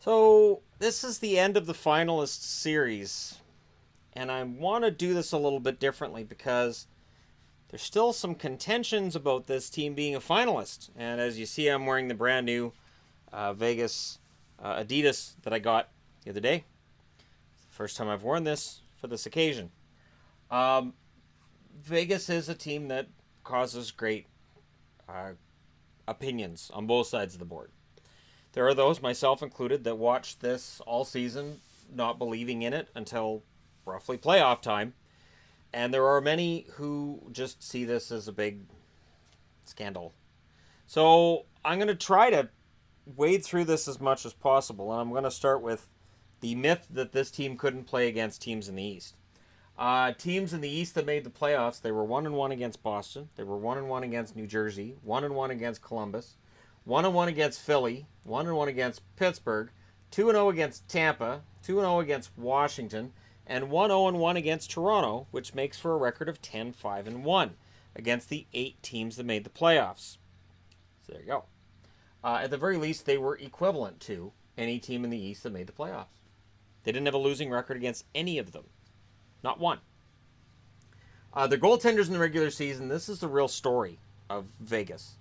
So, this is the end of the Finalists series, and I want to do this a little bit differently because there's still some contentions about this team being a finalist. And as you see, I'm wearing the brand new Vegas Adidas that I got the other day. It's the first time I've worn this for this occasion. Um, Vegas is a team that causes great opinions on both sides of the board. There are those, myself included, that watched this all season not believing in it until roughly playoff time. And there are many who just see this as a big scandal. So I'm going to try to wade through this as much as possible. And I'm going to start with the myth that this team couldn't play against teams in the East. Teams in the East that made the playoffs, they were 1-1 against Boston. They were 1-1 against New Jersey. 1-1 against Columbus. 1-1 against Philly, 1-1 against Pittsburgh, 2-0 against Tampa, 2-0 against Washington, and 1-0-1 against Toronto, which makes for a record of 10-5-1 against the 8 teams that made the playoffs. So there you go. At the very least, they were equivalent to any team in the East that made the playoffs. They didn't have a losing record against any of them. Not one. Their goaltenders in the regular season, this is the real story of Vegas.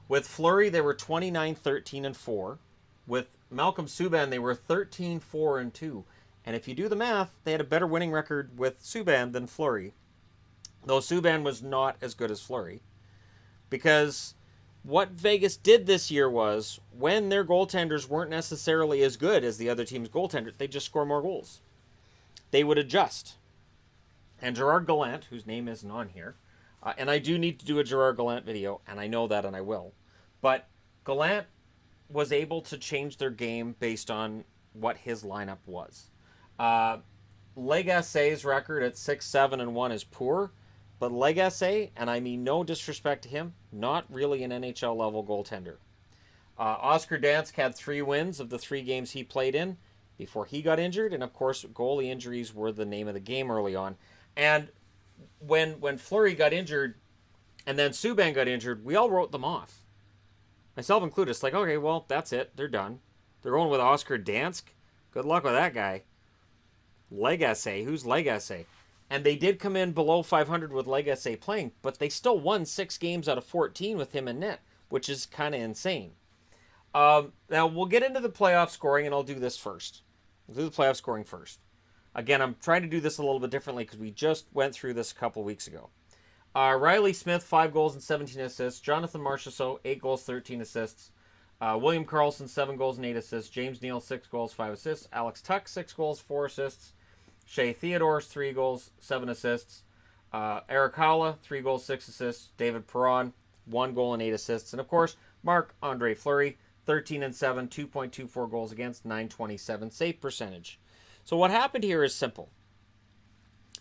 With Fleury, they were 29-13-4. With Malcolm Subban, they were 13-4-2. And if you do the math, they had a better winning record with Subban than Fleury. Though Subban was not as good as Fleury. Because what Vegas did this year was, when their goaltenders weren't necessarily as good as the other team's goaltenders, they just score more goals. They would adjust. And Gerard Gallant, whose name isn't on here, and I do need to do a Gerard Gallant video, and I know that, and I will. But Gallant was able to change their game based on what his lineup was. Legasse's record at 6-7-1 is poor, but Legasse, and I mean no disrespect to him, not really an NHL level goaltender. Oscar Dansk had 3 wins of the 3 games he played in before he got injured, and of course goalie injuries were the name of the game early on. And when Fleury got injured and then Subban got injured, we all wrote them off. Myself included. It's like, okay, well, that's it. They're done. They're going with Oscar Dansk. Good luck with that guy. Legasse. Who's Legasse? And they did come in below 500 with Legasse playing, but they still won 6 games out of 14 with him in net, which is kind of insane. Now, we'll get into the playoff scoring, and I'll do this first. We'll do the playoff scoring first. Again, I'm trying to do this a little bit differently because we just went through this a couple weeks ago. Riley Smith, 5 goals and 17 assists. Jonathan Marchessault, 8 goals, 13 assists. William Karlsson, 7 goals and 8 assists. James Neal, 6 goals, 5 assists. Alex Tuck, 6 goals, 4 assists. Shea Theodore, 3 goals, 7 assists. Eric Howla, 3 goals, 6 assists. David Perron, 1 goal and 8 assists. And of course, Marc-Andre Fleury, 13-7, 2.24 goals against, .927 save percentage. So what happened here is simple.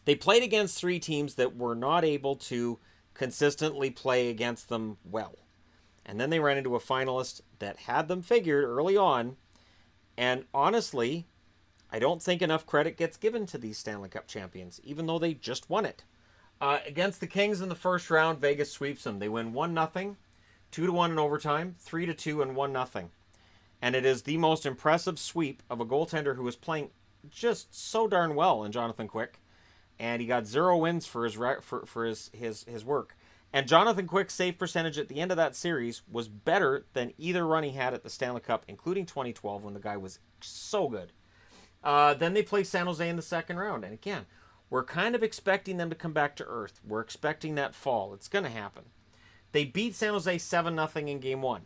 They played against 3 teams that were not able to consistently play against them well. And then they ran into a finalist that had them figured early on. And honestly, I don't think enough credit gets given to these Stanley Cup champions, even though they just won it. Against the Kings in the first round, Vegas sweeps them. They win 1-0, 2-1 in overtime, 3-2, and 1-0. And it is the most impressive sweep of a goaltender who was playing just so darn well in Jonathan Quick. And he got 0 wins for his work. And Jonathan Quick's save percentage at the end of that series was better than either run he had at the Stanley Cup, including 2012 when the guy was so good. Then they play San Jose in the second round. And again, we're kind of expecting them to come back to earth. We're expecting that fall. It's going to happen. They beat San Jose 7-0 in Game 1.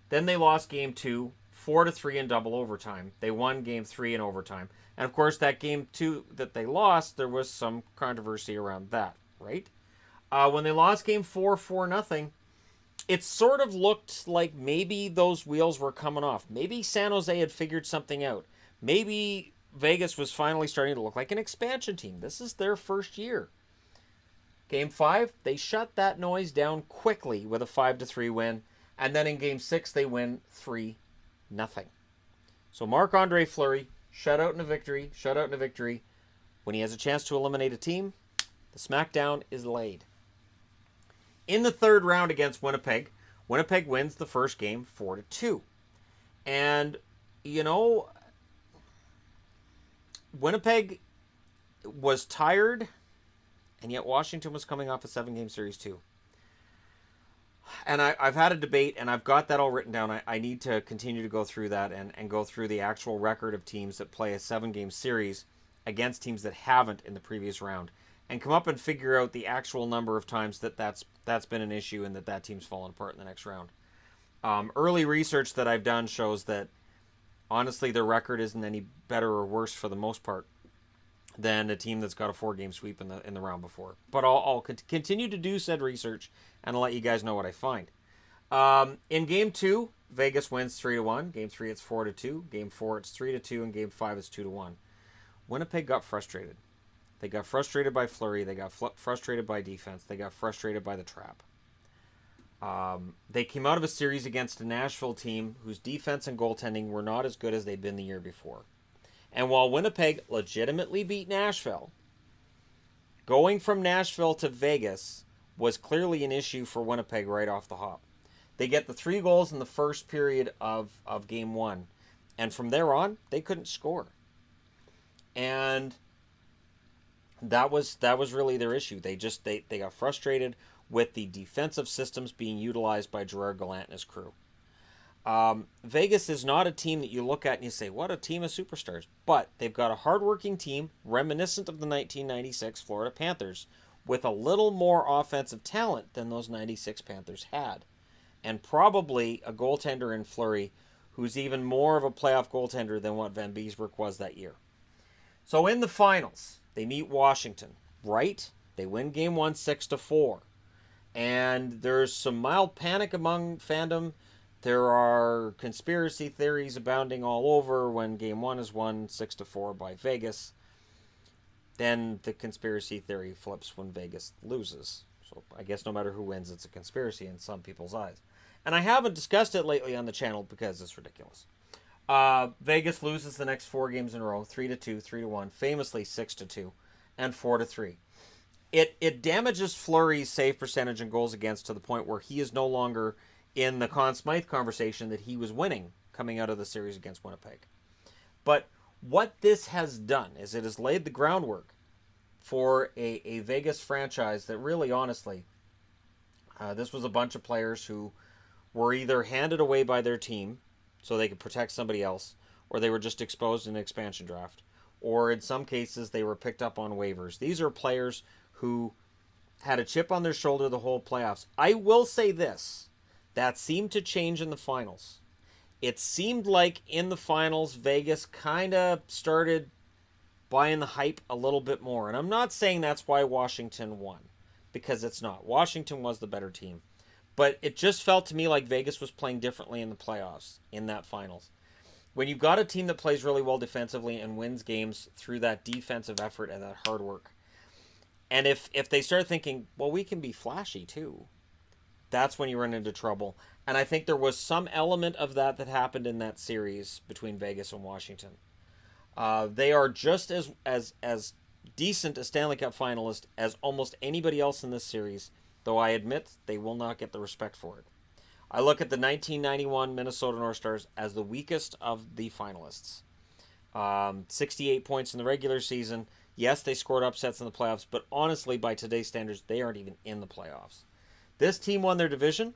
Then they lost Game 2, 4-3 in double overtime. They won Game 3 in overtime. And of course, that Game 2 that they lost, there was some controversy around that, right? When they lost Game 4, 4-0, it sort of looked like maybe those wheels were coming off. Maybe San Jose had figured something out. Maybe Vegas was finally starting to look like an expansion team. This is their first year. Game 5, they shut that noise down quickly with a 5-3 win. And then in Game 6, they win 3-0. So Marc-Andre Fleury, shutout in a victory. When he has a chance to eliminate a team, the smackdown is laid. In the third round against Winnipeg, Winnipeg wins the first game 4-2. And you know, Winnipeg was tired, and yet Washington was coming off a 7-game series too. And I've had a debate, and I've got that all written down. I need to continue to go through that and go through the actual record of teams that play a 7-game series against teams that haven't in the previous round, and come up and figure out the actual number of times that's been an issue and that team's fallen apart in the next round. Early research that I've done shows that, honestly, their record isn't any better or worse for the most part than a team that's got a 4-game sweep in the round before. But I'll continue to do said research, and I'll let you guys know what I find. In Game 2, Vegas wins 3-1. Game 3, it's 4-2. Game 4, it's 3-2. And Game 5, it's 2-1. Winnipeg got frustrated. They got frustrated by Fleury. They got frustrated by defense. They got frustrated by the trap. They came out of a series against a Nashville team whose defense and goaltending were not as good as they'd been the year before. And while Winnipeg legitimately beat Nashville, going from Nashville to Vegas was clearly an issue for Winnipeg right off the hop. They get the 3 goals in the first period of Game 1. And from there on, they couldn't score. And that was really their issue. They got frustrated with the defensive systems being utilized by Gerard Gallant and his crew. Vegas is not a team that you look at and you say, what a team of superstars. But they've got a hardworking team reminiscent of the 1996 Florida Panthers with a little more offensive talent than those 96 Panthers had. And probably a goaltender in Fleury who's even more of a playoff goaltender than what Van Beesbroek was that year. So in the finals, they meet Washington, right? They win Game 1 6-4. And there's some mild panic among fandom. There are conspiracy theories abounding all over when Game 1 is won 6-4 by Vegas. Then the conspiracy theory flips when Vegas loses. So I guess no matter who wins, it's a conspiracy in some people's eyes. And I haven't discussed it lately on the channel because it's ridiculous. Vegas loses the next 4 games in a row, 3-2, 3-1, famously 6-2, and 4-3. It damages Fleury's save percentage and goals against to the point where he is no longer in the Conn Smythe conversation that he was winning coming out of the series against Winnipeg. But what this has done is it has laid the groundwork for a Vegas franchise that really, honestly, this was a bunch of players who were either handed away by their team so they could protect somebody else, or they were just exposed in an expansion draft, or in some cases they were picked up on waivers. These are players who had a chip on their shoulder the whole playoffs. I will say this, that seemed to change in the finals. It seemed like in the finals, Vegas kind of started buying the hype a little bit more. And I'm not saying that's why Washington won, because it's not. Washington was the better team. But it just felt to me like Vegas was playing differently in the playoffs, in that finals. When you've got a team that plays really well defensively and wins games through that defensive effort and that hard work, and if they start thinking, well, we can be flashy too, that's when you run into trouble. And I think there was some element of that happened in that series between Vegas and Washington. They are just as decent a Stanley Cup finalist as almost anybody else in this series, though I admit they will not get the respect for it. I look at the 1991 Minnesota North Stars as the weakest of the finalists. 68 points in the regular season. Yes, they scored upsets in the playoffs, but honestly, by today's standards, they aren't even in the playoffs. This team won their division.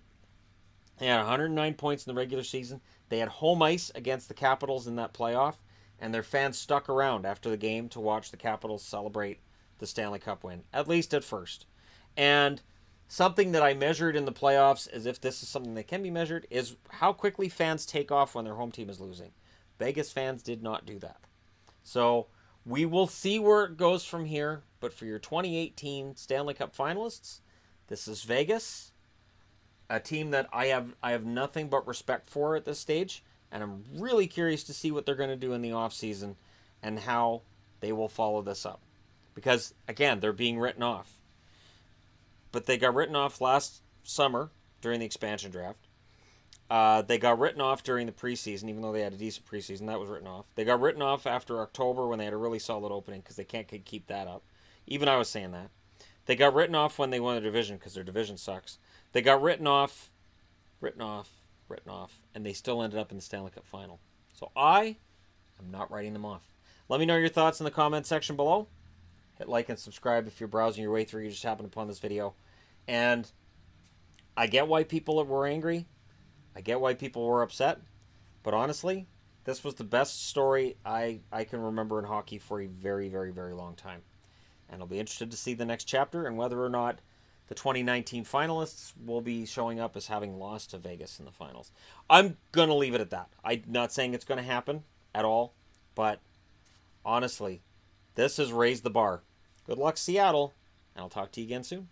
They had 109 points in the regular season. They had home ice against the Capitals in that playoff, and their fans stuck around after the game to watch the Capitals celebrate the Stanley Cup win, at least at first. And something that I measured in the playoffs, as if this is something that can be measured, is how quickly fans take off when their home team is losing. Vegas fans did not do that. So we will see where it goes from here, but for your 2018 Stanley Cup finalists, this is Vegas, a team that I have nothing but respect for at this stage, and I'm really curious to see what they're going to do in the offseason and how they will follow this up. Because, again, they're being written off. But they got written off last summer during the expansion draft. They got written off during the preseason, even though they had a decent preseason. That was written off. They got written off after October when they had a really solid opening because they can't keep that up. Even I was saying that. They got written off when they won their division because their division sucks. They got written off, and they still ended up in the Stanley Cup final. So I am not writing them off. Let me know your thoughts in the comment section below. Hit like and subscribe if you're browsing your way through. You just happened upon this video. And I get why people were angry. I get why people were upset. But honestly, this was the best story I can remember in hockey for a very, very, very long time. And I'll be interested to see the next chapter and whether or not the 2019 finalists will be showing up as having lost to Vegas in the finals. I'm going to leave it at that. I'm not saying it's going to happen at all, but honestly, this has raised the bar. Good luck, Seattle, and I'll talk to you again soon.